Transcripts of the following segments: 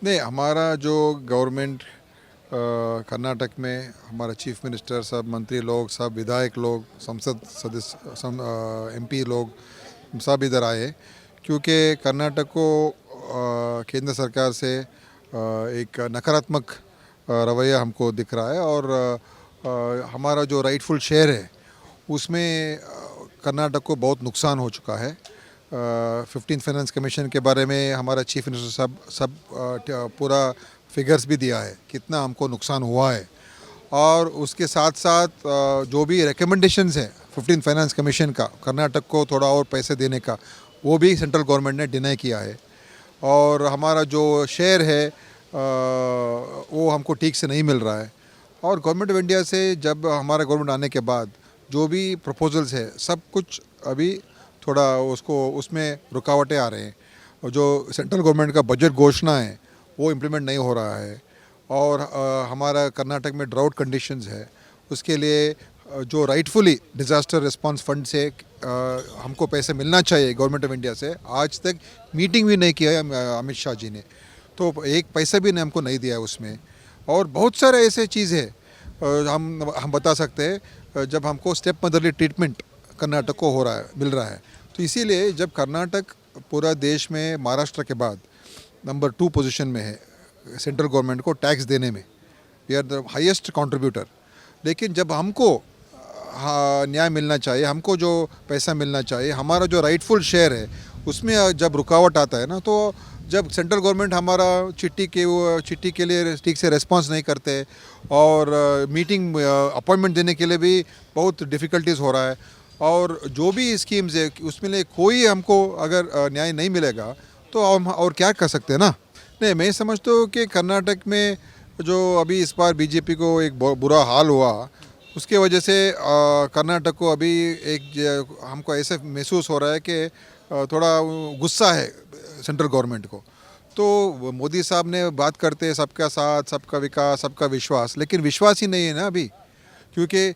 नहीं, हमारा जो गवर्नमेंट कर्नाटक में हमारा चीफ मिनिस्टर, सब मंत्री लोग, सब विधायक लोग, संसद सदस्य, एमपी लोग सब इधर आए क्योंकि कर्नाटक को केंद्र सरकार से एक नकारात्मक रवैया हमको दिख रहा है और हमारा जो राइटफुल शेयर है उसमें कर्नाटक को बहुत नुकसान हो चुका है। 15 फाइनेंस कमीशन के बारे में हमारा चीफ मिनिस्टर साहब सब पूरा फिगर्स भी दिया है कितना हमको नुकसान हुआ है और उसके साथ साथ जो भी रिकमेंडेशंस हैं 15 फाइनेंस कमीशन का कर्नाटक को थोड़ा और पैसे देने का वो भी सेंट्रल गवर्नमेंट ने डिनाई किया है और हमारा जो शेयर है वो हमको ठीक से नहीं मिल रहा है। और गवर्नमेंट ऑफ इंडिया से जब हमारा गवर्नमेंट आने के बाद जो भी प्रपोजल्स है सब कुछ अभी थोड़ा उसमें रुकावटें आ रहे हैं और जो सेंट्रल गवर्नमेंट का बजट घोषणा है वो इम्प्लीमेंट नहीं हो रहा है और हमारा कर्नाटक में ड्राउट कंडीशंस है उसके लिए जो राइटफुली डिज़ास्टर रिस्पांस फंड से हमको पैसे मिलना चाहिए गवर्नमेंट ऑफ इंडिया से आज तक मीटिंग भी नहीं किया है अमित शाह जी ने, तो एक पैसा भी हमको नहीं दिया है उसमें। और बहुत सारे ऐसे चीज़ है हम बता सकते हैं जब हमको स्टेप मदरली ट्रीटमेंट कर्नाटक को हो रहा है मिल रहा है, तो इसीलिए जब कर्नाटक पूरा देश में महाराष्ट्र के बाद नंबर 2 पोजीशन में है सेंट्रल गवर्नमेंट को टैक्स देने में, we are the highest contributor, लेकिन जब हमको न्याय मिलना चाहिए, हमको जो पैसा मिलना चाहिए, हमारा जो राइटफुल शेयर है उसमें जब रुकावट आता है ना, तो जब सेंट्रल गवर्नमेंट हमारा चिट्ठी के लिए ठीक से रिस्पांस नहीं करते और मीटिंग अपॉइंटमेंट देने के लिए भी बहुत डिफ़िकल्टीज हो रहा है और जो भी स्कीम्स है उसमें लिए कोई हमको अगर न्याय नहीं मिलेगा तो हम और क्या कर सकते हैं ना। नहीं, मैं समझता हूँ कि कर्नाटक में जो अभी इस बार बीजेपी को एक बुरा हाल हुआ उसके वजह से कर्नाटक को अभी हमको ऐसे महसूस हो रहा है कि थोड़ा गुस्सा है सेंट्रल गवर्नमेंट को। तो मोदी साहब ने बात करते हैं सबका साथ, सबका विकास, सबका विश्वास, लेकिन विश्वास ही नहीं है ना अभी, क्योंकि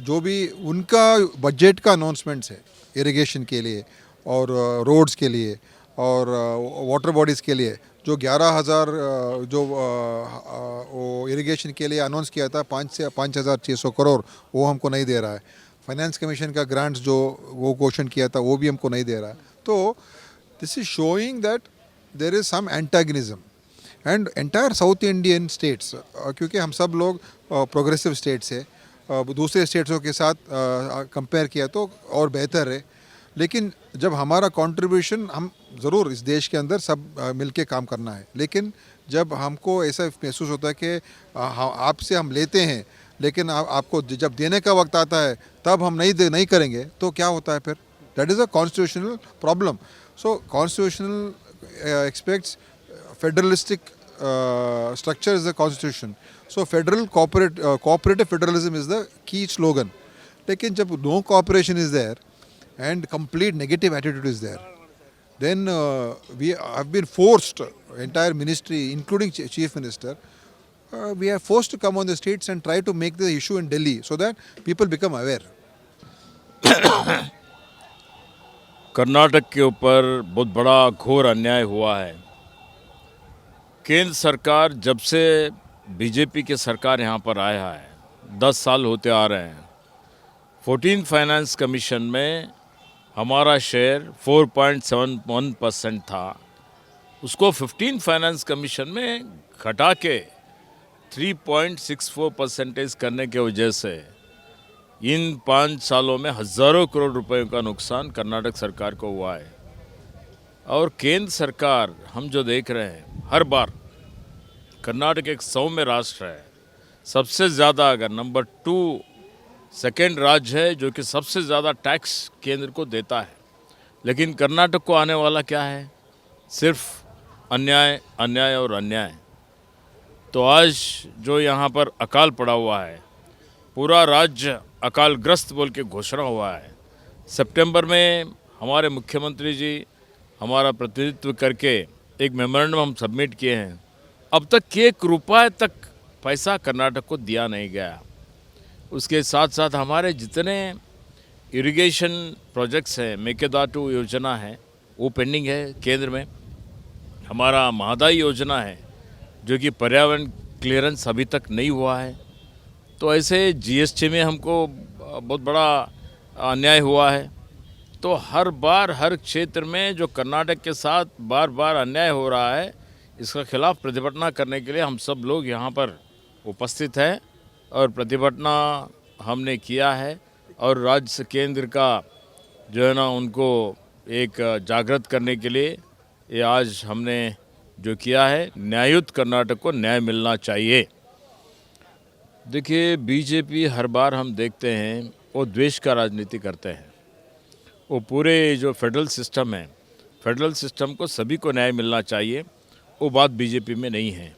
जो भी उनका बजट का अनाउंसमेंट्स है इरिगेशन के लिए और रोड्स के लिए और वाटर बॉडीज़ के लिए जो 11,000 जो वो इरिगेशन के लिए अनाउंस किया था 5,600 करोड़ वो हमको नहीं दे रहा है। फाइनेंस कमीशन का ग्रांट्स जो वो घोषण किया था वो भी हमको नहीं दे रहा है। तो this is showing that there is some antagonism and entire south Indian states, क्योंकि हम सब लोग प्रोग्रेसिव स्टेट्स है, दूसरे स्टेट्सों के साथ कंपेयर किया तो और बेहतर है, लेकिन जब हमारा कंट्रीब्यूशन हम ज़रूर इस देश के अंदर सब मिलके काम करना है, लेकिन जब हमको ऐसा महसूस होता है कि आपसे हम लेते हैं लेकिन आपको जब देने का वक्त आता है तब हम नहीं करेंगे तो क्या होता है फिर? That is a constitutional problem. So constitutional expects federalistic structure is the constitution. So federal cooperative federalism is the key slogan. लेकिन जब no cooperation is there and complete negative attitude is there, then we have been forced, entire ministry including chief minister, we are forced to come on the streets and try to make the issue in Delhi so that people become aware. Karnataka के ऊपर बहुत बड़ा घोर अन्याय हुआ है। केंद्र सरकार जब से बीजेपी के सरकार यहाँ पर आया है 10 साल होते आ रहे हैं। 14 फाइनेंस कमीशन में हमारा शेयर 4.71% था, उसको 15 फाइनेंस कमीशन में घटा के 3.64% करने के वजह से इन 5 सालों में हज़ारों करोड़ रुपए का नुकसान कर्नाटक सरकार को हुआ है। और केंद्र सरकार हम जो देख रहे हैं हर बार, कर्नाटक एक सौम्य राष्ट्र है, सबसे ज़्यादा अगर नंबर 2 सेकेंड राज्य है जो कि सबसे ज़्यादा टैक्स केंद्र को देता है, लेकिन कर्नाटक को आने वाला क्या है? सिर्फ अन्याय, अन्याय और अन्याय। तो आज जो यहाँ पर अकाल पड़ा हुआ है, पूरा राज्य अकालग्रस्त बोल के घोषणा हुआ है। सितंबर में हमारे मुख्यमंत्री जी हमारा प्रतिनिधित्व करके एक मेमोरेंडम हम सबमिट किए हैं, अब तक 1 रुपये तक पैसा कर्नाटक को दिया नहीं गया। उसके साथ साथ हमारे जितने इरिगेशन प्रोजेक्ट्स हैं, मेकेदाटू योजना है वो पेंडिंग है केंद्र में। हमारा महादाई योजना है जो कि पर्यावरण क्लियरेंस अभी तक नहीं हुआ है। तो ऐसे जीएसटी में हमको बहुत बड़ा अन्याय हुआ है। तो हर बार हर क्षेत्र में जो कर्नाटक के साथ बार बार अन्याय हो रहा है, इसका खिलाफ प्रतिभटना करने के लिए हम सब लोग यहाँ पर उपस्थित हैं और प्रतिभटना हमने किया है। और राज्य केंद्र का जो है ना उनको एक जागृत करने के लिए ये आज हमने जो किया है, न्यायुक्त कर्नाटक को न्याय मिलना चाहिए। देखिए, बीजेपी हर बार हम देखते हैं वो द्वेष का राजनीति करते हैं। वो पूरे जो फेडरल सिस्टम है, फेडरल सिस्टम को सभी को न्याय मिलना चाहिए, वो बात बीजेपी में नहीं है।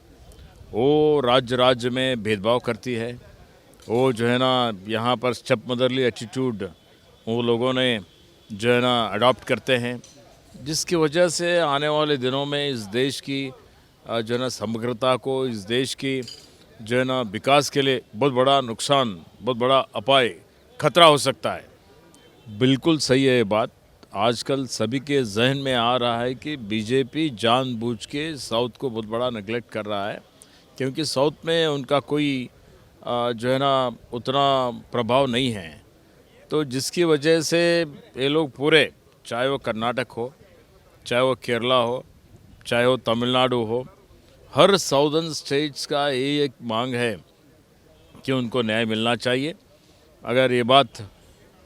वो राज्य राज्य में भेदभाव करती है। वो जो है ना यहाँ पर स्टेप मदरली एटीट्यूड वो लोगों ने जो है ना अडॉप्ट करते हैं, जिसकी वजह से आने वाले दिनों में इस देश की जो है ना समग्रता को, इस देश की जो है ना विकास के लिए बहुत बड़ा नुकसान, बहुत बड़ा अपाय, खतरा हो सकता है। बिल्कुल सही है ये बात। आजकल सभी के जहन में आ रहा है कि बीजेपी जानबूझ के साउथ को बहुत बड़ा नेगलेक्ट कर रहा है, क्योंकि साउथ में उनका कोई जो है ना उतना प्रभाव नहीं है। तो जिसकी वजह से ये लोग पूरे, चाहे वो कर्नाटक हो, चाहे वो केरला हो, चाहे वो तमिलनाडु हो, हर साउदर्न स्टेट्स का ये एक मांग है कि उनको न्याय मिलना चाहिए। अगर ये बात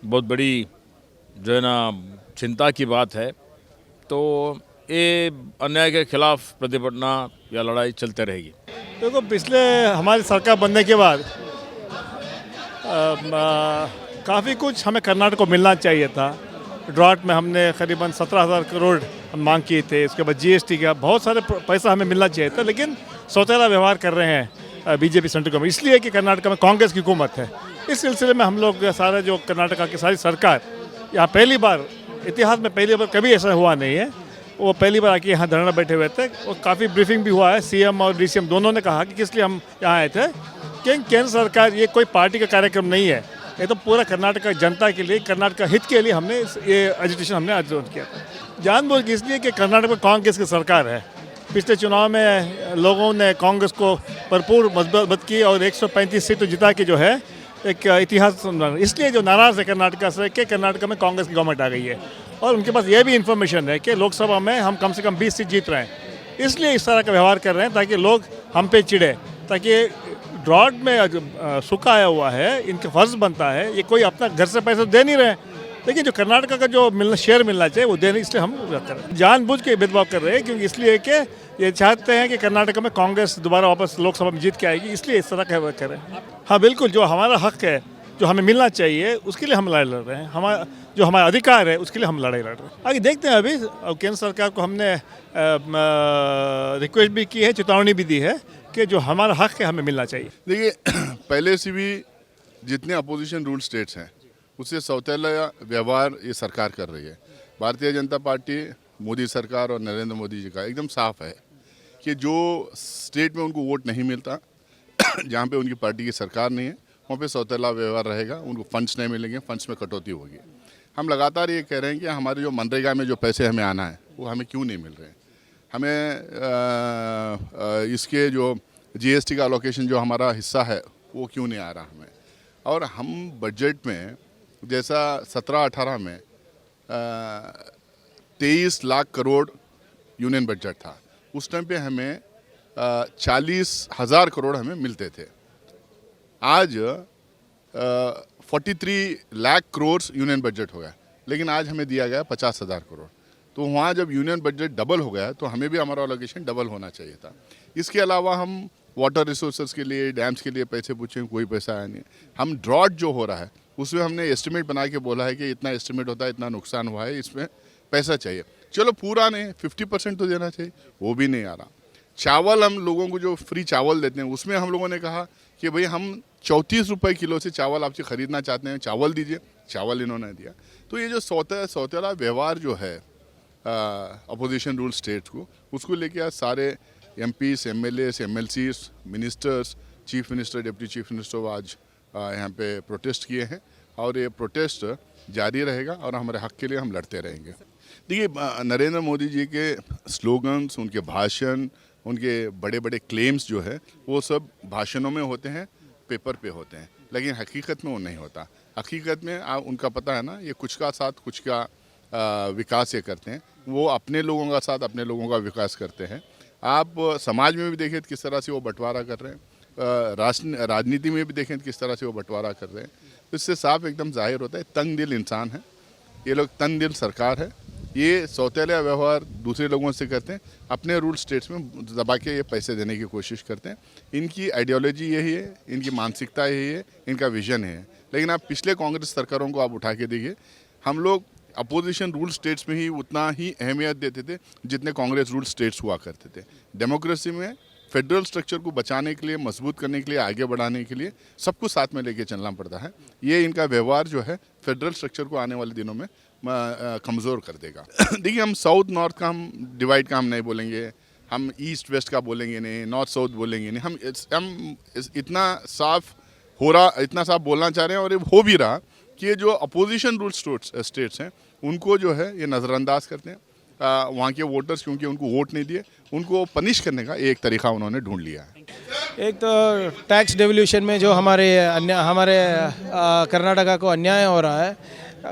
बहुत बड़ी जो है ना चिंता की बात है, तो ये अन्याय के खिलाफ प्रतिभटना या लड़ाई चलते रहेगी। देखो, पिछले हमारी सरकार बनने के बाद काफ़ी कुछ हमें कर्नाटक को मिलना चाहिए था। ड्राफ्ट में हमने करीबन 17,000 करोड़ हम मांग किए थे। उसके बाद जीएसटी का बहुत सारे पैसा हमें मिलना चाहिए था, लेकिन सौतेला व्यवहार कर रहे हैं बीजेपी सेंट्रल गवर्नमेंट, इसलिए कि कर्नाटक में कांग्रेस की हुकूमत है। इस सिलसिले में हम लोग सारे जो कर्नाटका की सारी सरकार यहाँ पहली बार, इतिहास में पहली बार कभी ऐसा हुआ नहीं है, वो पहली बार आके यहाँ धरना बैठे हुए थे। और काफ़ी ब्रीफिंग भी हुआ है। सीएम और डीसीएम दोनों ने कहा कि किस लिए हम यहाँ आए थे, कि केंद्र सरकार ये कोई पार्टी का कार्यक्रम नहीं है, ये तो पूरा कर्नाटक का जनता के लिए, कर्नाटक का हित के लिए हमने ये एजुटेशन हमने आयोजन किया था। जानबूझ के इसलिए कि कर्नाटक में कांग्रेस की सरकार है। पिछले चुनाव में लोगों ने कांग्रेस को भरपूर मदद की और 135 सीट जिता के जो है एक इतिहास, इसलिए जो नाराज़ है कर्नाटका से कि कर्नाटक में कांग्रेस की गवर्नमेंट आ गई है। और उनके पास ये भी इन्फॉर्मेशन है कि लोकसभा में हम कम से कम 20 सीट जीत रहे हैं, इसलिए इस तरह का व्यवहार कर रहे हैं ताकि लोग हम पे चिढ़े, ताकि ड्रॉट में सूखा आया हुआ है, इनका फ़र्ज़ बनता है, ये कोई अपना घर से पैसे दे नहीं रहे, लेकिन जो कर्नाटक का जो शेयर मिलना चाहिए वो देने, इसलिए हम कर रहे हैं। जानबूझ के भेदभाव कर रहे हैं, क्योंकि इसलिए कि ये चाहते हैं कि कर्नाटक में कांग्रेस दोबारा वापस लोकसभा में जीत के आएगी, इसलिए इस तरह का कर रहे हैं। हाँ बिल्कुल, जो हमारा हक है, जो हमें मिलना चाहिए, उसके लिए हम लड़ाई लड़ रहे हैं। हमारा जो हमारा अधिकार है उसके लिए हम लड़ाई लड़ रहे हैं। आगे देखते हैं। अभी केंद्र सरकार को हमने रिक्वेस्ट भी की है, चेतावनी भी दी है कि जो हमारा हक है हमें मिलना चाहिए। देखिए, पहले से भी जितने अपोजिशन रूल स्टेट्स हैं उससे सौतेला व्यवहार ये सरकार कर रही है। भारतीय जनता पार्टी, मोदी सरकार और नरेंद्र मोदी जी का एकदम साफ है कि जो स्टेट में उनको वोट नहीं मिलता, जहाँ पे उनकी पार्टी की सरकार नहीं है, वहाँ पे सौतेला व्यवहार रहेगा। उनको फंड्स नहीं मिलेंगे, फंड्स में कटौती होगी। हम लगातार ये कह रहे हैं कि हमारे जो मनरेगा में जो पैसे हमें आना है वो हमें क्यों नहीं मिल रहे हैं। हमें इसके जो जीएसटी का अलोकेशन जो हमारा हिस्सा है वो क्यों नहीं आ रहा हमें। और हम बजट में जैसा 17-18 में 23 लाख करोड़ यूनियन बजट था, उस टाइम पे हमें 40,000 करोड़ हमें मिलते थे। आज 43 लाख करोड़ यूनियन बजट हो गया, लेकिन आज हमें दिया गया 50,000 करोड़। तो वहाँ जब यूनियन बजट डबल हो गया तो हमें भी हमारा अलोकेशन डबल होना चाहिए था। इसके अलावा हम वाटर रिसोर्सेज के लिए, डैम्स के लिए पैसे पूछें, कोई पैसा आया नहीं। हम ड्रॉट जो हो रहा है उसमें हमने एस्टिमेट बना के बोला है कि इतना एस्टिमेट होता है, इतना नुकसान हुआ है, इसमें पैसा चाहिए। चलो पूरा नहीं, 50% तो देना चाहिए, वो भी नहीं आ रहा। चावल हम लोगों को जो फ्री चावल देते हैं उसमें हम लोगों ने कहा कि भाई हम 34 रुपये किलो से चावल आपसे ख़रीदना चाहते हैं, चावल दीजिए, चावल इन्होंने दिया। तो ये जो सौतेला व्यवहार जो है अपोजिशन रूल स्टेट को, उसको लेके आज सारे MPs, MLAs, MLCs, ministers, chief minister, deputy chief minister आज यहाँ पे प्रोटेस्ट किए हैं और ये प्रोटेस्ट जारी रहेगा और हमारे हक के लिए हम लड़ते रहेंगे। देखिए नरेंद्र मोदी जी के स्लोगन्स, उनके भाषण, उनके बड़े बड़े क्लेम्स जो है वो सब भाषणों में होते हैं, पेपर पे होते हैं, लेकिन हकीकत में वो नहीं होता। हकीकत में उनका पता है ना, ये कुछ का साथ कुछ का विकास ये करते हैं, वो अपने लोगों का साथ अपने लोगों का विकास करते हैं। आप समाज में भी देखें किस तरह से वो बंटवारा कर रहे हैं, राजनीति में भी देखें किस तरह से वो बंटवारा कर रहे हैं। तो इससे साफ एकदम जाहिर होता है तंग दिल इंसान है ये लोग, तंग दिल सरकार है। ये सौतेला व्यवहार दूसरे लोगों से करते हैं, अपने रूल स्टेट्स में दबा के ये पैसे देने की कोशिश करते हैं। इनकी आइडियोलॉजी यही है, इनकी मानसिकता यही है, इनका विजन है। लेकिन आप पिछले कांग्रेस सरकारों को आप उठा के देखिए, हम लोग अपोजिशन रूल स्टेट्स में ही उतना ही अहमियत देते थे जितने कांग्रेस रूल स्टेट्स हुआ करते थे। डेमोक्रेसी में फेडरल स्ट्रक्चर को बचाने के लिए, मजबूत करने के लिए, आगे बढ़ाने के लिए सबको साथ में लेके चलना पड़ता है। ये इनका व्यवहार जो है फेडरल स्ट्रक्चर को आने वाले दिनों में कमज़ोर कर देगा। देखिए हम साउथ नॉर्थ का हम डिवाइड का हम नहीं बोलेंगे, हम ईस्ट वेस्ट का बोलेंगे नहीं, नॉर्थ साउथ बोलेंगे नहीं। हम इतना साफ बोलना चाह रहे हैं और ये हो भी रहा कि जो अपोजिशन रूल स्टेट्स हैं उनको जो है ये नज़रअंदाज करते हैं। वहाँ के वोटर्स क्योंकि उनको वोट नहीं दिए, उनको पनिश करने का एक तरीका उन्होंने ढूंढ लिया है। एक तो टैक्स डेवल्यूशन में जो हमारे कर्नाटका को अन्याय हो रहा है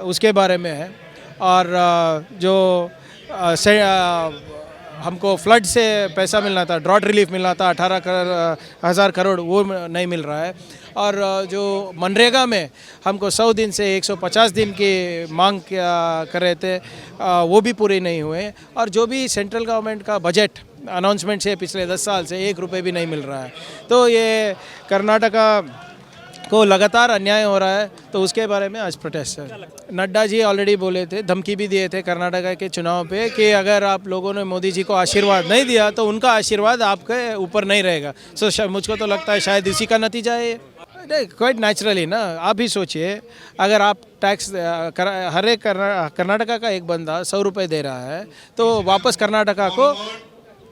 उसके बारे में है, और जो हमको फ्लड से पैसा मिलना था, ड्रॉट रिलीफ मिलना था 18,000 करोड़, वो नहीं मिल रहा है। और जो मनरेगा में हमको 100 दिन से 150 दिन की मांग कर रहे थे, वो भी पूरे नहीं हुए। और जो भी सेंट्रल गवर्नमेंट का बजट अनाउंसमेंट से पिछले 10 साल से 1 रुपये भी नहीं मिल रहा है। तो ये कर्नाटका को लगातार अन्याय हो रहा है, तो उसके बारे में आज प्रोटेस्ट है। नड्डा जी ऑलरेडी बोले थे, धमकी भी दिए थे कर्नाटका के चुनाव पे कि अगर आप लोगों ने मोदी जी को आशीर्वाद नहीं दिया तो उनका आशीर्वाद आपके ऊपर नहीं रहेगा। सो मुझको तो लगता है शायद इसी का नतीजा है। क्वाइट नेचुरली ना, आप ही सोचिए, अगर आप टैक्स हर एक कर्नाटका का एक बंदा 100 रुपये दे रहा है तो वापस कर्नाटका को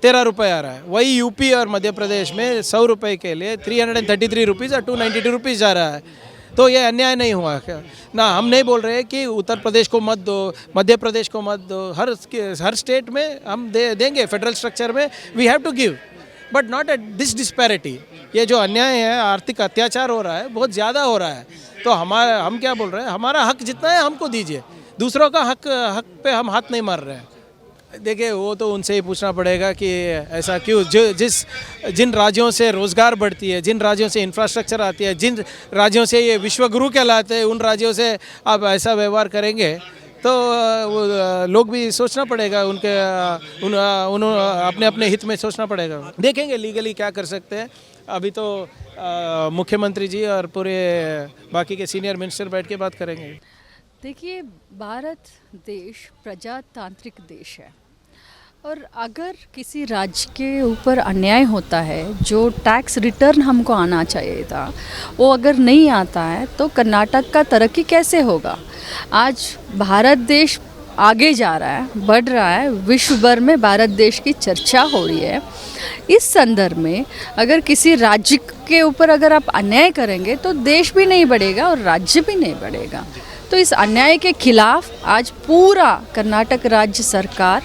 13 रुपये आ रहा है। वही यूपी और मध्य प्रदेश में 100 रुपये के लिए 333 रुपीज़ और 292 रुपीज़ जा रहा है। तो ये अन्याय नहीं हुआ क्या? ना, हम नहीं बोल रहे कि उत्तर प्रदेश को मत दो, मध्य प्रदेश को मत दो, हर स्टेट में हम देंगे, फेडरल स्ट्रक्चर में we have to give, but not at this disparity. ये जो अन्याय है, आर्थिक अत्याचार हो रहा है, बहुत ज़्यादा हो रहा है। तो हम क्या बोल रहे हैं, हमारा हक जितना है हमको दीजिए, दूसरों का हक पे हम हाथ नहीं मार रहे हैं। देखिए वो तो उनसे ही पूछना पड़ेगा कि ऐसा क्यों। जिन राज्यों से रोज़गार बढ़ती है, जिन राज्यों से इंफ्रास्ट्रक्चर आती है, जिन राज्यों से ये विश्वगुरु कहलाते हैं, उन राज्यों से आप ऐसा व्यवहार करेंगे तो लोग भी सोचना पड़ेगा, अपने अपने हित में सोचना पड़ेगा। देखेंगे लीगली क्या कर सकते हैं। अभी तो मुख्यमंत्री जी और पूरे बाकी के सीनियर मिनिस्टर बैठ के बात करेंगे। देखिए, भारत देश प्रजातांत्रिक देश है, और अगर किसी राज्य के ऊपर अन्याय होता है, जो टैक्स रिटर्न हमको आना चाहिए था वो अगर नहीं आता है, तो कर्नाटक का तरक्की कैसे होगा। आज भारत देश आगे जा रहा है, बढ़ रहा है, विश्व भर में भारत देश की चर्चा हो रही है। इस संदर्भ में अगर किसी राज्य के ऊपर अगर आप अन्याय करेंगे तो देश भी नहीं बढ़ेगा और राज्य भी नहीं बढ़ेगा। तो इस अन्याय के खिलाफ आज पूरा कर्नाटक राज्य सरकार,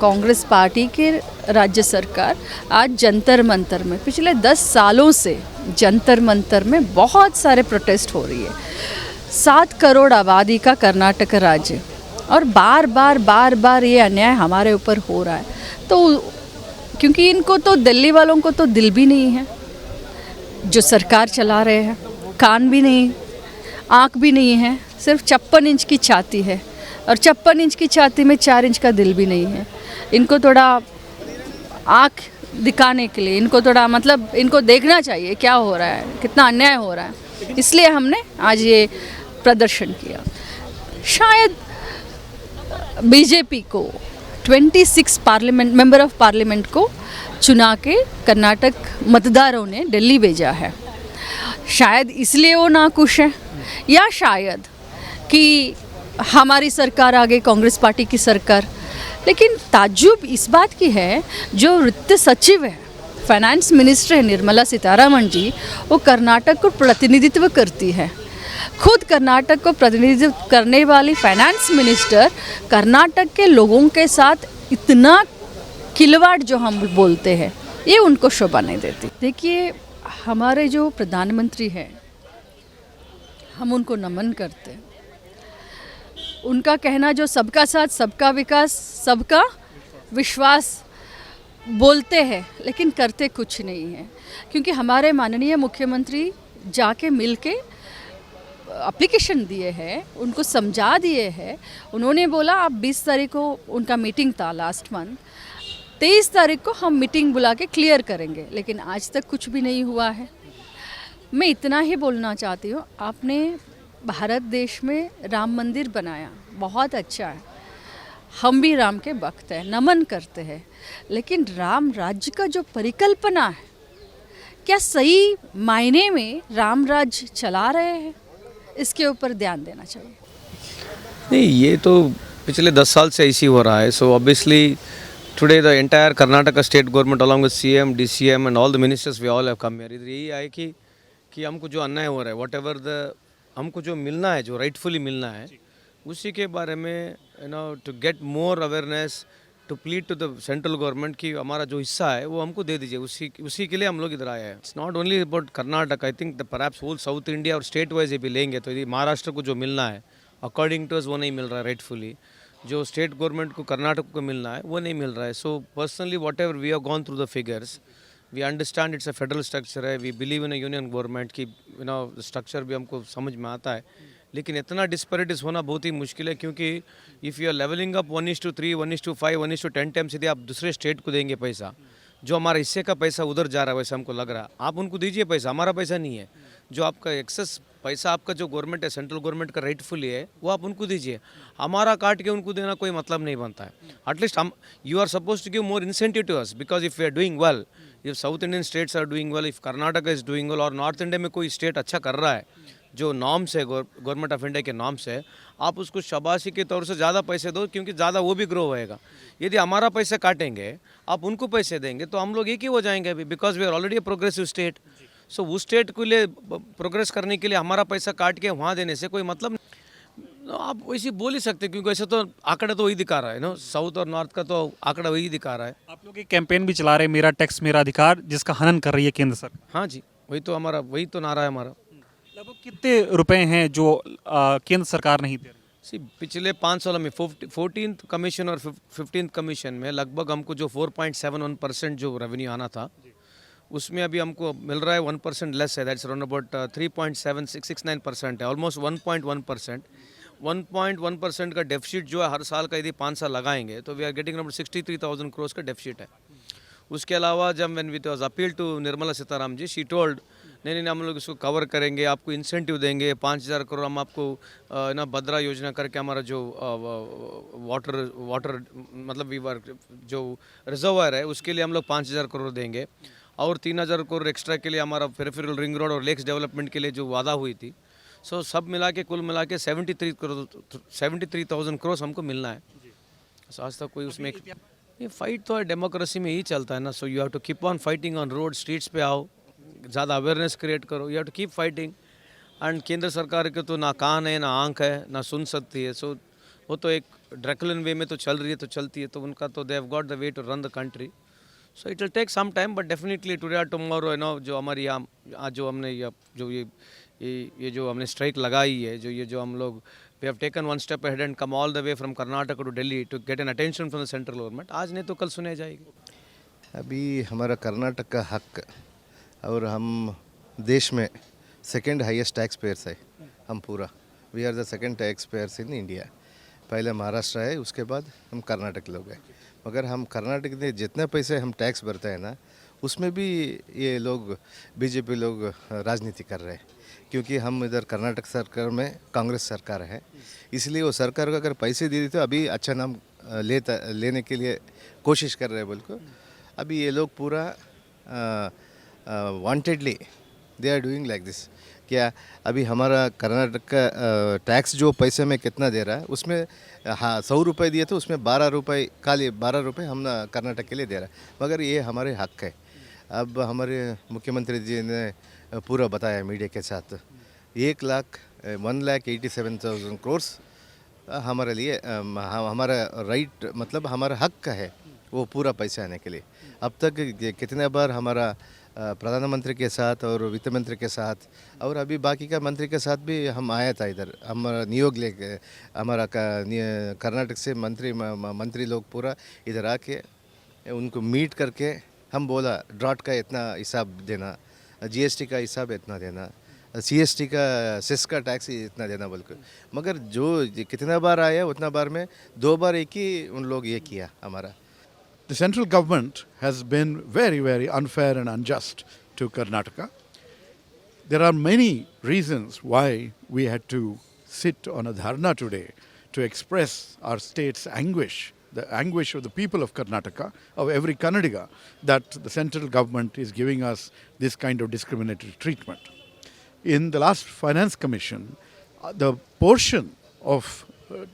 कांग्रेस पार्टी के राज्य सरकार आज जंतर मंतर में, पिछले 10 सालों से जंतर मंतर में बहुत सारे प्रोटेस्ट हो रही है। 7 करोड़ आबादी का कर्नाटक राज्य, और बार बार ये अन्याय हमारे ऊपर हो रहा है। तो क्योंकि इनको तो दिल्ली वालों को तो दिल भी नहीं है, जो सरकार चला रहे हैं, कान भी नहीं, आँख भी नहीं है, सिर्फ 56 इंच की छाती है, और 56 इंच की छाती में 4 इंच का दिल भी नहीं है। इनको थोड़ा आँख दिखाने के लिए, इनको थोड़ा मतलब इनको देखना चाहिए क्या हो रहा है, कितना अन्याय हो रहा है। इसलिए हमने आज ये प्रदर्शन किया। शायद बीजेपी को 26 मेंबर ऑफ पार्लियामेंट को चुना के कर्नाटक मतदारों ने दिल्ली भेजा है। शायद इसलिए वो नाखुश है, या शायद कि हमारी सरकार आगे, कांग्रेस पार्टी की सरकार। लेकिन ताज्जुब इस बात की है, जो वित्त सचिव है, फाइनेंस मिनिस्टर है निर्मला सीतारमण जी, वो कर्नाटक को प्रतिनिधित्व करती है। खुद कर्नाटक को प्रतिनिधित्व करने वाली फाइनेंस मिनिस्टर कर्नाटक के लोगों के साथ इतना खिलवाड़ जो हम बोलते हैं, ये उनको शोभा नहीं देती। देखिए, हमारे जो प्रधानमंत्री हैं, हम उनको नमन करते हैं। उनका कहना जो सबका साथ, सबका विकास, सबका विश्वास बोलते हैं, लेकिन करते कुछ नहीं है। क्योंकि हमारे माननीय मुख्यमंत्री जाके मिल के एप्लीकेशन दिए हैं, उनको समझा दिए हैं। उन्होंने बोला आप 20 तारीख को, उनका मीटिंग था लास्ट मंथ, 23 तारीख को हम मीटिंग बुला के क्लियर करेंगे, लेकिन आज तक कुछ भी नहीं हुआ है। मैं इतना ही बोलना चाहती हूँ, आपने भारत देश में राम मंदिर बनाया, बहुत अच्छा है, हम भी राम के भक्त हैं, नमन करते हैं, लेकिन राम राज्य का जो परिकल्पना है, क्या सही मायने में राम राज्य चला रहे हैं, इसके ऊपर ध्यान देना चाहिए। नहीं, ये तो पिछले 10 साल से ऐसी हो रहा है। So obviously today the entire Karnataka state government along with CM, DCM and all the ministers we all have come here. इधर यही है कि हमको जो अन्याय हो रहा है, वॉट एवर द हमको जो मिलना है, जो राइटफुली मिलना है, उसी के बारे में to get more awareness, to plead to the central government कि हमारा जो हिस्सा है वो हमको दे दीजिए। उसी के लिए हम लोग इधर आए हैं। It's not only about Karnataka, I think the perhaps whole South India और स्टेट वाइज ये भी लेंगे तो यदि महाराष्ट्र को जो मिलना है अकॉर्डिंग टू अस वो नहीं मिल रहा है राइटफुली, जो स्टेट गवर्नमेंट को कर्नाटक को मिलना है वो नहीं मिल रहा है। So personally whatever we have gone through the figures, we understand it's a federal structure है, we believe in a union government की स्ट्रक्चर भी हमको समझ में आता है, लेकिन इतना डिस्पैरिटीज होना बहुत ही मुश्किल है। क्योंकि if you are levelling up 1:3, 1:5, 1:10 times यदि आप दूसरे स्टेट को देंगे पैसा, जो हमारे हिस्से का पैसा उधर जा रहा है वैसे हमको लग रहा है, आप उनको दीजिए पैसा, हमारा पैसा नहीं है। जो आपका एक्सेस पैसा आपका जो गवर्नमेंट है, सेंट्रल गवर्नमेंट का राइटफुली है, वो आप उनको दीजिए। हमारा काट के उनको देना कोई मतलब नहीं बनता है। एटलीस्ट हम you are suppose to give more incentive to us, because if we are doing well, if South Indian states are doing well, if Karnataka is doing well और नॉर्थ इंडिया में कोई स्टेट अच्छा कर रहा है, जो नॉर्म्स है गवर्नमेंट ऑफ इंडिया के नॉर्म्स है, आप उसको शाबाशी के तौर से ज़्यादा पैसे दो, क्योंकि ज़्यादा वो भी ग्रो होएगा। यदि हमारा पैसा काटेंगे, आप उनको पैसे देंगे, तो हम लोग एक ही हो जाएंगे अभी, because we are already a progressive state. So उस स्टेट के लिए प्रोग्रेस करने के लिए हमारा पैसा काट के वहाँ देने से कोई मतलब नहीं। आप वैसे बोल ही सकते, क्योंकि ऐसे तो आंकड़ा तो वही दिखा रहा है ना, साउथ और नॉर्थ का तो आंकड़ा वही दिखा रहा है। आप लोग एक कैंपेन भी चला रहे हैं, मेरा टैक्स मेरा अधिकार, जिसका हनन कर रही है केंद्र सरकार। हाँ जी, वही तो नारा है हमारा। लगभग कितने रुपए हैं जो केंद्र सरकार नहीं दे रही? पिछले 5 सालों में 14th कमीशन और 15th कमीशन में लगभग हमको जो 4.71% जो रेवेन्यू आना था, उसमें अभी हमको मिल रहा है 1% लेस है, दैट्स अराउंड अबाउट 3.7669% है, ऑलमोस्ट 1.1%। 1.1% का डेफिसिट जो है हर साल का यदि 5 साल लगाएंगे तो we are getting around 63,000 crores का डेफिसिट है। उसके अलावा जब when we was appeal to Nirmala Sitaram ji, she told नहीं हम लोग इसको कवर करेंगे, आपको इंसेंटिव देंगे, 5,000 crore हम आपको ना भद्रा योजना करके हमारा जो वाटर मतलब वीवर जो रिजर्वायर है उसके लिए हम लोग 5,000 crore देंगे, और 3,000 crore एक्स्ट्रा के लिए हमारा पेरिफेरल रिंग रोड और लेक्स डेवलपमेंट के लिए जो वादा हुई थी। सो सब मिला के कुल मिला के 73,000 crores हमको मिलना है। सो आज तक कोई उसमें ये फाइट तो है, डेमोक्रेसी में ही चलता है ना। So you have to keep on fighting on road, streets पे आओ, ज़्यादा अवेयरनेस क्रिएट करो, you have to keep fighting. And केंद्र सरकार के तो ना कान है ना आंख है ना सुन सकती है। सो वो तो एक ड्रैकुलिन वे में तो चल रही है तो चलती है, तो उनका तो they have got the way to run the country. So it will take some time, but definitely today और टुमारो जो हमारी यहाँ आज जो हमने ये जो हमने स्ट्राइक लगाई है, जो हम लोग we have taken one step ahead and come all the way from Karnataka to Delhi to get an attention from the central government. आज नहीं तो कल सुने जाएगी। अभी हमारा कर्नाटक का हक, और हम देश में सेकंड हाईएस्ट टैक्स पेयर्स है। हम पूरा we are the second tax payers in India. पहले महाराष्ट्र है, उसके बाद हम कर्नाटक लोग हैं। मगर हम कर्नाटक में जितने पैसे हम टैक्स भरते हैं ना, उसमें भी ये लोग बीजेपी लोग राजनीति कर रहे हैं, क्योंकि हम इधर कर्नाटक सरकार में कांग्रेस सरकार है, इसलिए वो सरकार को अगर पैसे दे दी तो अभी अच्छा नाम लेने के लिए कोशिश कर रहे हैं। बोल अभी ये लोग पूरा wantedly they are doing like this. क्या अभी हमारा कर्नाटक का टैक्स जो पैसे में कितना दे रहा है, उसमें हाँ 100 रुपये दिए तो उसमें 12 रुपये, खाली 12 रुपये हम कर्नाटक के लिए दे रहा है। मगर ये हमारे हक है। अब हमारे मुख्यमंत्री जी ने पूरा बताया मीडिया के साथ, 1 लाख 1,87,000 crores हमारे लिए हमारा राइट मतलब हमारा हक है वो पूरा पैसे आने के लिए। अब तक कितने बार हमारा प्रधानमंत्री के साथ और वित्त मंत्री के साथ और अभी बाकी का मंत्री के साथ भी हम आया था इधर, हमारा नियोग लेके हमारा कर्नाटक से मंत्री लोग पूरा इधर आके उनको मीट करके हम बोला ड्राट का इतना हिसाब देना, जीएसटी का हिसाब इतना देना, सीएसटी का सेस का टैक्स इतना देना बोल के। मगर जो कितना बार आया उतना बार में 2 बार एक ही उन लोग ये किया हमारा। The central government has been very, very unfair and unjust to Karnataka. There are many reasons why we had to sit on a dharna today to express our state's anguish, the anguish of the people of Karnataka, of every Kannadiga, that the central government is giving us this kind of discriminatory treatment. In the last Finance Commission, the portion of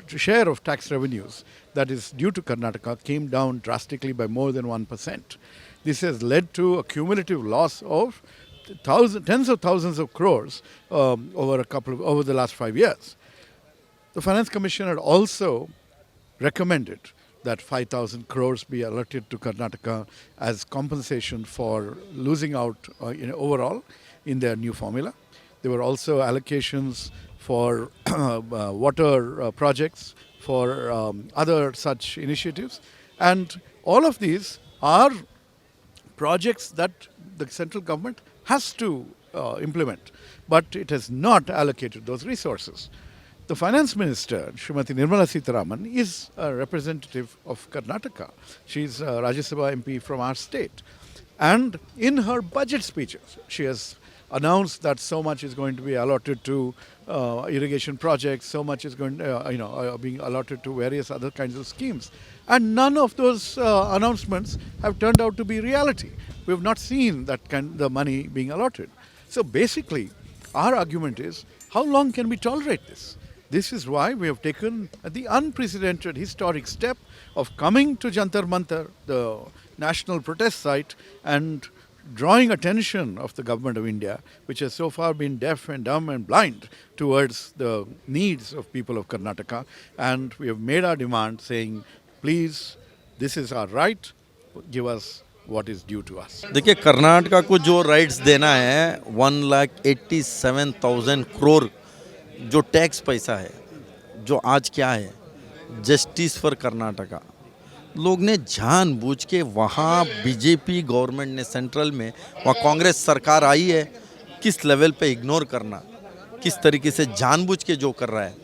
share of tax revenues that is due to Karnataka came down drastically by more than 1%. This has led to a cumulative loss of tens of thousands of crores over the last 5 years. The Finance Commission had also recommended that 5,000 crores be allotted to Karnataka as compensation for losing out overall in their new formula. There were also allocations for water projects, for other such initiatives. And all of these are projects that the central government has to implement, but it has not allocated those resources. The Finance Minister, Srimati Nirmala Sitharaman, is a representative of Karnataka. She is a Rajya Sabha MP from our state. And in her budget speeches, she has announced that so much is going to be allotted to irrigation projects, so much is going, being allotted to various other kinds of schemes. And none of those announcements have turned out to be reality. We have not seen the money being allotted. So basically, our argument is, how long can we tolerate this? This is why we have taken the unprecedented historic step of coming to Jantar Mantar, the national protest site, and drawing attention of the government of India, which has so far been deaf and dumb and blind towards the needs of people of Karnataka. And we have made our demand saying, please, this is our right, give us what is due to us. देखिए, कर्नाटका को जो rights देना है 1,87,000 करोड़ जो tax पैसा है, जो आज क्या है जस्टिस फॉर कर्नाटका, लोग ने जानबूझ के वहाँ बीजेपी गवर्नमेंट ने सेंट्रल में वहाँ कांग्रेस सरकार आई है, किस लेवल पे इग्नोर करना, किस तरीके से जानबूझ के जो कर रहा है।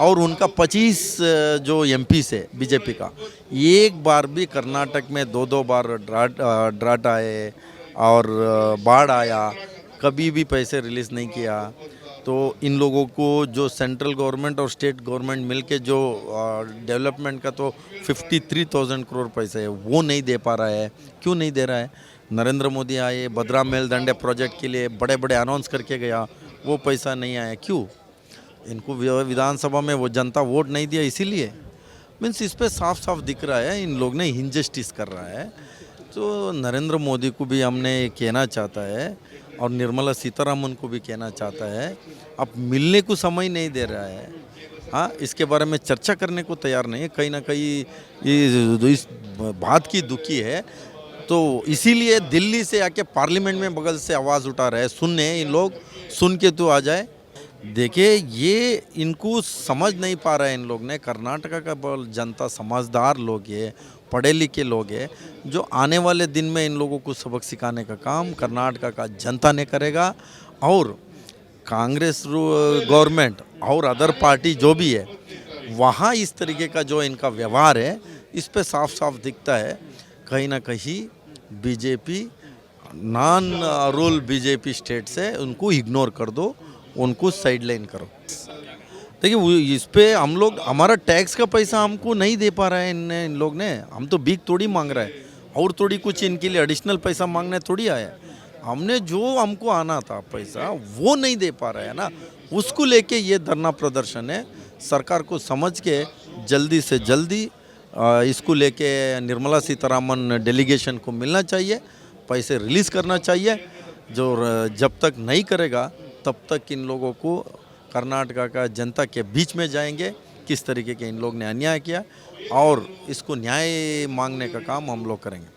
और उनका 25 जो एमपी से बीजेपी का, एक बार भी कर्नाटक में 2-2 बार ड्राट आए और बाढ़ आया, कभी भी पैसे रिलीज़ नहीं किया। तो इन लोगों को जो सेंट्रल गवर्नमेंट और स्टेट गवर्नमेंट मिलके जो डेवलपमेंट का तो 53,000 करोड़ पैसे है वो नहीं दे पा रहा है। क्यों नहीं दे रहा है? नरेंद्र मोदी आए, भद्रा मेलदंडे प्रोजेक्ट के लिए बड़े बड़े अनाउंस करके गया, वो पैसा नहीं आया। क्यों? इनको विधानसभा में वो जनता वोट नहीं दिया इसीलिए। मीन्स इस पर साफ साफ दिख रहा है इन लोग ने इनजस्टिस कर रहा है। तो नरेंद्र मोदी को भी हमने कहना चाहता है और निर्मला सीतारमन को भी कहना चाहता है, अब मिलने को समय नहीं दे रहा है। हाँ, इसके बारे में चर्चा करने को तैयार नहीं है। कहीं ना कहीं इस बात की दुखी है, तो इसीलिए दिल्ली से आके पार्लियामेंट में बगल से आवाज़ उठा रहे हैं। सुनने इन लोग सुन के तो आ जाए। देखिए, ये इनको समझ नहीं पा रहे हैं इन लोग ने। कर्नाटका का जनता समझदार लोग है, पढ़े लिखे लोग हैं, जो आने वाले दिन में इन लोगों को सबक सिखाने का काम कर्नाटका का जनता ने करेगा। और कांग्रेस गवर्नमेंट और अदर पार्टी जो भी है, वहाँ इस तरीके का जो इनका व्यवहार है, इस पे साफ साफ दिखता है कहीं ना कहीं BJP non rule BJP state से उनको इग्नोर कर दो, उनको साइडलाइन करो। देखिए, इस पे हम लोग हमारा टैक्स का पैसा हमको नहीं दे पा रहे हैं इन लोग ने। हम तो भीख थोड़ी मांग रहे हैं और थोड़ी कुछ इनके लिए एडिशनल पैसा मांगने थोड़ी आया। हमने जो हमको आना था पैसा वो नहीं दे पा रहे हैं ना, उसको लेके ये धरना प्रदर्शन है। सरकार को समझ के जल्दी से जल्दी इसको लेके निर्मला सीतारमन डेलीगेशन को मिलना चाहिए, पैसे रिलीज़ करना चाहिए। जो जब तक नहीं करेगा तब तक इन लोगों को कर्नाटका का जनता के बीच में जाएंगे किस तरीके के इन लोग ने अन्याय किया और इसको न्याय मांगने का काम हम लोग करेंगे।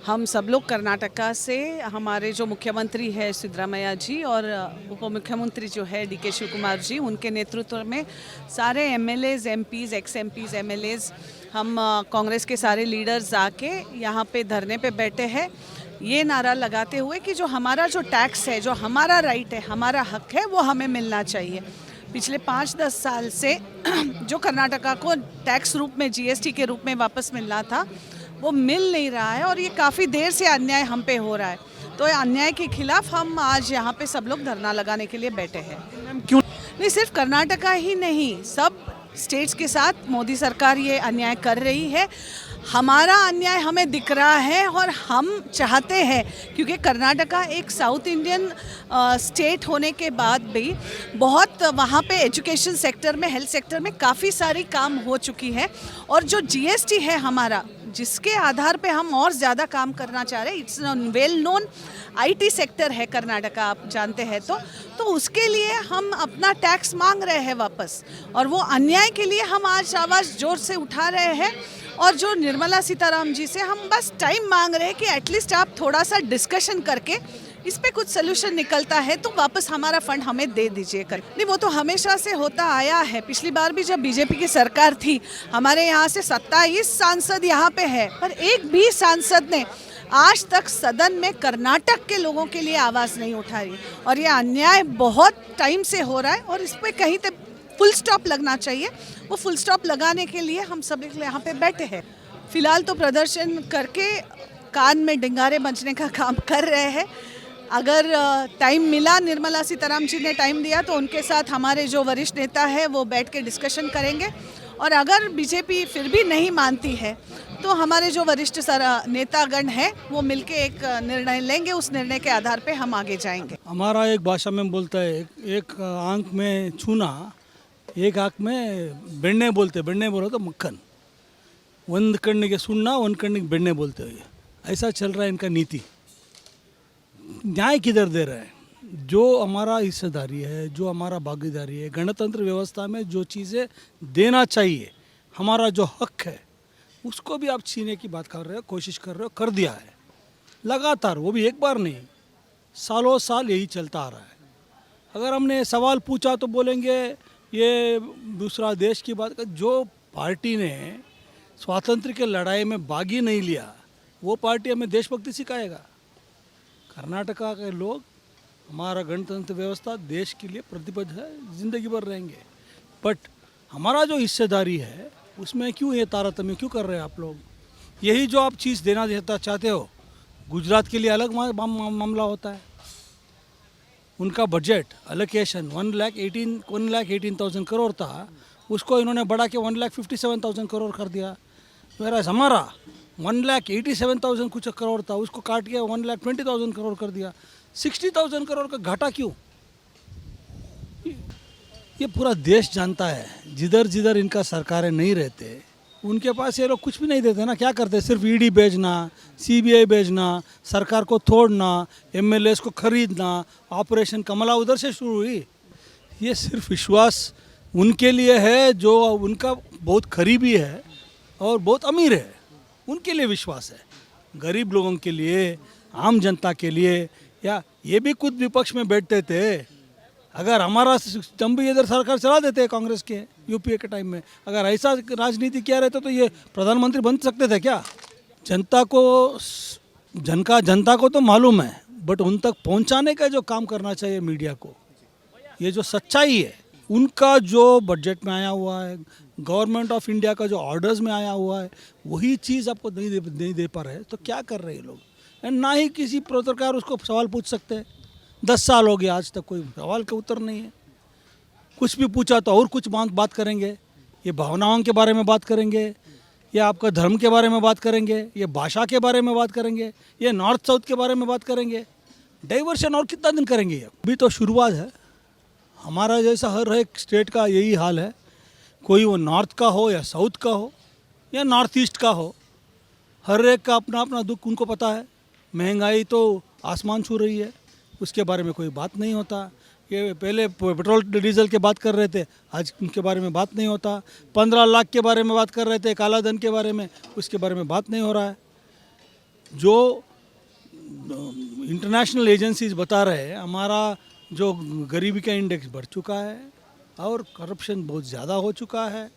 हम सब लोग कर्नाटका से हमारे जो मुख्यमंत्री है सिद्धरामैया जी और उप मुख्यमंत्री जो है DK शिव कुमार जी, उनके नेतृत्व में सारे MLAs, MPs, ex-MPs, MLAs, हम कांग्रेस के सारे लीडर्स आके यहाँ पे धरने पे बैठे हैं ये नारा लगाते हुए कि जो हमारा जो टैक्स है, जो हमारा राइट है, हमारा हक है, वो हमें मिलना चाहिए। पिछले 5-10 साल से जो कर्नाटका को टैक्स रूप में GST के रूप में वापस मिलना था वो मिल नहीं रहा है और ये काफ़ी देर से अन्याय हम पे हो रहा है। तो अन्याय के खिलाफ हम आज यहाँ पे सब लोग धरना लगाने के लिए बैठे हैं। क्यों? नहीं, सिर्फ कर्नाटका ही नहीं, सब स्टेट्स के साथ मोदी सरकार ये अन्याय कर रही है। हमारा अन्याय हमें दिख रहा है और हम चाहते हैं, क्योंकि कर्नाटका एक साउथ इंडियन स्टेट होने के बाद भी बहुत वहाँ पे एजुकेशन सेक्टर में, हेल्थ सेक्टर में काफ़ी सारी काम हो चुकी है और जो GST है हमारा, जिसके आधार पे हम और ज़्यादा काम करना चाह रहे हैं, it's well known IT sector है कर्नाटका, आप जानते हैं। तो उसके लिए हम अपना टैक्स मांग रहे हैं वापस और वो अन्याय के लिए हम आज आवाज़ जोर से उठा रहे हैं। और जो निर्मला सीताराम जी से हम बस टाइम मांग रहे हैं कि एटलीस्ट आप थोड़ा सा डिस्कशन करके इस पे कुछ सोल्यूशन निकलता है तो वापस हमारा फंड हमें दे दीजिए कर। नहीं, वो तो हमेशा से होता आया है। पिछली बार भी जब BJP की सरकार थी, हमारे यहाँ से 27 सांसद यहाँ पे है, पर एक भी सांसद ने आज तक सदन में कर्नाटक के लोगों के लिए आवाज़ नहीं उठाई और ये अन्याय बहुत टाइम से हो रहा है और इस पर कहीं तो फुल स्टॉप लगना चाहिए। वो फुल स्टॉप लगाने के लिए हम सब यहाँ पे बैठे हैं। फिलहाल तो प्रदर्शन करके कान में डिंगारे बजने का काम कर रहे हैं। अगर टाइम मिला, निर्मला सीताराम जी ने टाइम दिया तो उनके साथ हमारे जो वरिष्ठ नेता है वो बैठ के डिस्कशन करेंगे और अगर BJP फिर भी नहीं मानती है तो हमारे जो वरिष्ठ नेतागण हैं वो मिलके एक निर्णय लेंगे, उस निर्णय के आधार पे हम आगे जाएंगे। हमारा एक भाषा में बोलता है, एक आंख में छूना, एक आंख में बेड़ने बोलते, बेड़ने बोलो तो मक्खन, ಒಂದು ಕಣ್ಣಿಗೆ ಸುಣ್ಣ ಒಂದು ಕಣ್ಣಿಗೆ ಬೆಣ್ಣೆ बोलते हुए, ऐसा चल रहा है इनका नीति। न्याय किधर दे रहा है? जो हमारा हिस्सेदारी है, जो हमारा भागीदारी है, गणतंत्र व्यवस्था में जो चीज़ें देना चाहिए, हमारा जो हक है, उसको भी आप छीने की बात कर रहे हो, कोशिश कर रहे हो, कर दिया है लगातार। वो भी एक बार नहीं, सालों साल यही चलता आ रहा है। अगर हमने सवाल पूछा तो बोलेंगे ये दूसरा देश की बात कर। जो पार्टी ने स्वातंत्र के लड़ाई में भाग ही नहीं लिया, वो पार्टी हमें देशभक्ति सिखाएगा? कर्नाटका के लोग, हमारा गणतंत्र व्यवस्था देश के लिए प्रतिबद्ध है, ज़िंदगी भर रहेंगे। बट हमारा जो हिस्सेदारी है उसमें क्यों ये तारतम्य क्यों कर रहे हैं आप लोग? यही जो आप चीज़ देना चाहते हो, गुजरात के लिए अलग मामला होता है। उनका बजट अलोकेशन 1,18,000 करोड़ था, उसको इन्होंने बढ़ा के 1,57,000 करोड़ कर दिया। मेरा हमारा 1,87,000 कुछ करोड़ था, उसको काट के 1,20,000 करोड़ कर दिया। 60,000 करोड़ का घाटा क्यों? ये पूरा देश जानता है, जिधर जिधर इनका सरकारें नहीं रहते उनके पास ये लोग कुछ भी नहीं देते ना। क्या करते? सिर्फ ED भेजना, CBI भेजना, सरकार को तोड़ना, MLAs को खरीदना, ऑपरेशन कमला उधर से शुरू हुई। ये सिर्फ विश्वास उनके लिए है जो उनका बहुत करीबी है और बहुत अमीर है, उनके लिए विश्वास है। गरीब लोगों के लिए, आम जनता के लिए, या ये भी खुद विपक्ष में बैठते थे। अगर हमारा हम भी इधर सरकार चला देते कांग्रेस के UPA के टाइम में, अगर ऐसा राजनीति किया रहता तो ये प्रधानमंत्री बन सकते थे क्या? जनता को तो मालूम है, बट उन तक पहुंचाने का जो काम करना चाहिए मीडिया को, ये जो सच्चाई है, उनका जो बजट में आया हुआ है, गवर्नमेंट ऑफ इंडिया का जो ऑर्डर्स में आया हुआ है, वही चीज़ आपको नहीं दे पा रहे, तो क्या कर रहे हैं लोग? एंड ना ही किसी पत्रकार उसको सवाल पूछ सकते हैं। 10 साल हो गया, आज तक कोई सवाल का उत्तर नहीं है। कुछ भी पूछा तो और कुछ बात करेंगे, ये भावनाओं के बारे में बात करेंगे, या आपका धर्म के बारे में बात करेंगे, ये भाषा के बारे में बात करेंगे, ये नॉर्थ साउथ के बारे में बात करेंगे। डाइवर्शन और कितना दिन करेंगे? अभी तो शुरुआत है। हमारा जैसा हर एक स्टेट का यही हाल है, कोई वो नॉर्थ का हो या साउथ का हो या नॉर्थ ईस्ट का हो, हर एक का अपना अपना दुख उनको पता है। महंगाई तो आसमान छू रही है, उसके बारे में कोई बात नहीं होता। ये पहले पेट्रोल डीजल के बात कर रहे थे, आज उनके बारे में बात नहीं होता। 15 लाख के बारे में बात कर रहे थे, काला धन के बारे में, उसके बारे में बात नहीं हो रहा है। जो इंटरनेशनल एजेंसीज बता रहे हैं, हमारा जो गरीबी का इंडेक्स बढ़ चुका है और करप्शन बहुत ज़्यादा हो चुका है।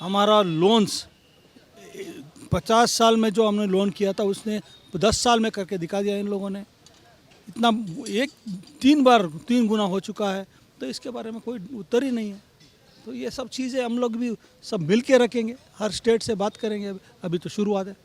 हमारा लोन्स 50 साल में जो हमने लोन किया था उसने 10 साल में करके दिखा दिया इन लोगों ने। इतना 3 गुना हो चुका है, तो इसके बारे में कोई उत्तर ही नहीं है। तो ये सब चीज़ें हम लोग भी सब मिल के रखेंगे, हर स्टेट से बात करेंगे। अभी तो शुरुआत है।